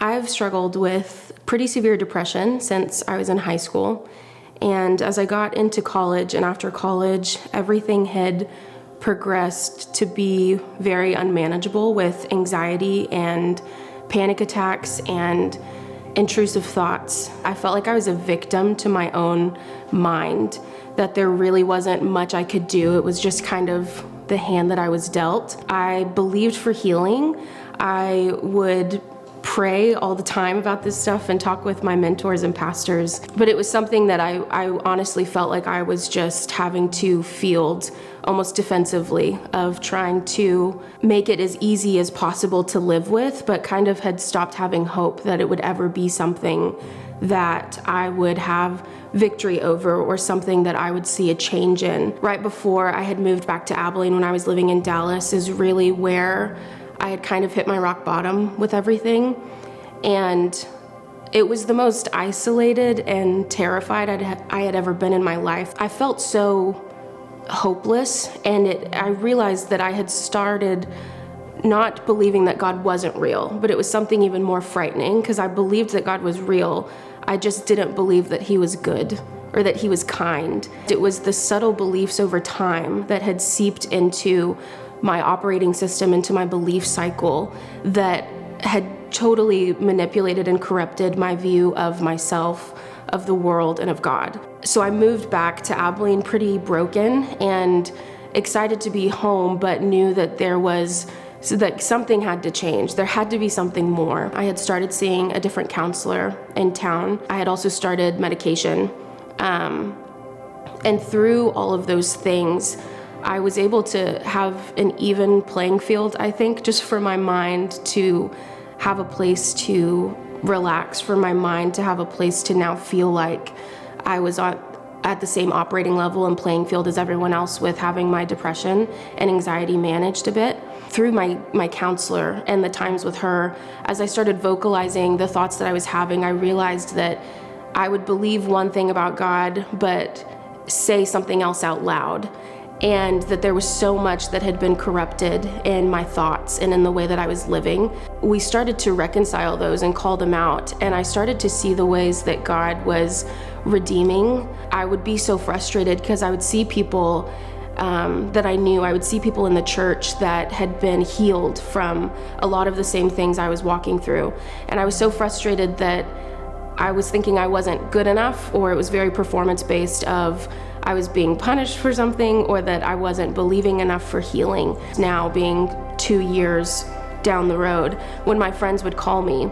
I've struggled with pretty severe depression since I was in high school. And as I got into college and after college, everything had progressed to be very unmanageable with anxiety and panic attacks and intrusive thoughts. I felt like I was a victim to my own mind, that there really wasn't much I could do. It was just kind of the hand that I was dealt. I believed for healing. I would pray all the time about this stuff and talk with my mentors and pastors. But it was something that I honestly felt like I was just having to field almost defensively, of trying to make it as easy as possible to live with, but kind of had stopped having hope that it would ever be something that I would have victory over or something that I would see a change in. Right before I had moved back to Abilene, when I was living in Dallas, is really where I had kind of hit my rock bottom with everything. And it was the most isolated and terrified I had ever been in my life. I felt so hopeless, and I realized that I had started not believing that God wasn't real, but it was something even more frightening, because I believed that God was real. I just didn't believe that he was good or that he was kind. It was the subtle beliefs over time that had seeped into my operating system, into my belief cycle, that had totally manipulated and corrupted my view of myself, of the world, and of God. So I moved back to Abilene pretty broken and excited to be home, but knew that that something had to change. There had to be something more. I had started seeing a different counselor in town. I had also started medication. And through all of those things, I was able to have an even playing field, I think, just for my mind to have a place to relax, for my mind to have a place to now feel like I was at the same operating level and playing field as everyone else, with having my depression and anxiety managed a bit. Through my counselor and the times with her, as I started vocalizing the thoughts that I was having, I realized that I would believe one thing about God, but say something else out loud. And that there was so much that had been corrupted in my thoughts and in the way that I was living. We started to reconcile those and call them out, and I started to see the ways that God was redeeming. I would be so frustrated because I would see people that I knew. I would see people in the church that had been healed from a lot of the same things I was walking through. And I was so frustrated that I was thinking I wasn't good enough, or it was very performance-based, of I was being punished for something, or that I wasn't believing enough for healing. Now, being 2 years down the road, when my friends would call me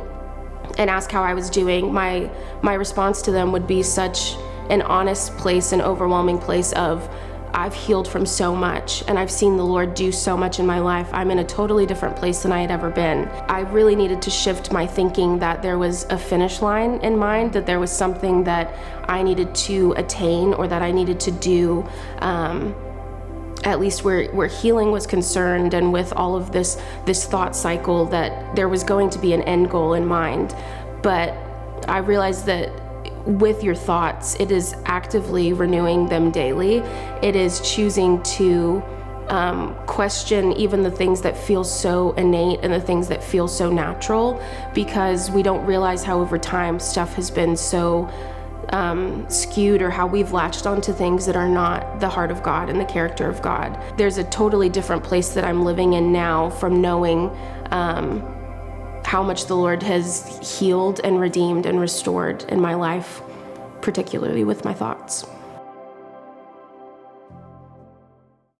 and ask how I was doing, my response to them would be such an honest place, an overwhelming place of, I've healed from so much, and I've seen the Lord do so much in my life. I'm in a totally different place than I had ever been. I really needed to shift my thinking that there was a finish line in mind, that there was something that I needed to attain, or that I needed to do, at least where healing was concerned, and with all of this thought cycle, that there was going to be an end goal in mind. But I realized that with your thoughts, it is actively renewing them daily. It is choosing to question even the things that feel so innate and the things that feel so natural, because we don't realize how over time stuff has been so skewed, or how we've latched onto things that are not the heart of God and the character of God. There's a totally different place that I'm living in now from knowing how much the Lord has healed and redeemed and restored in my life, particularly with my thoughts.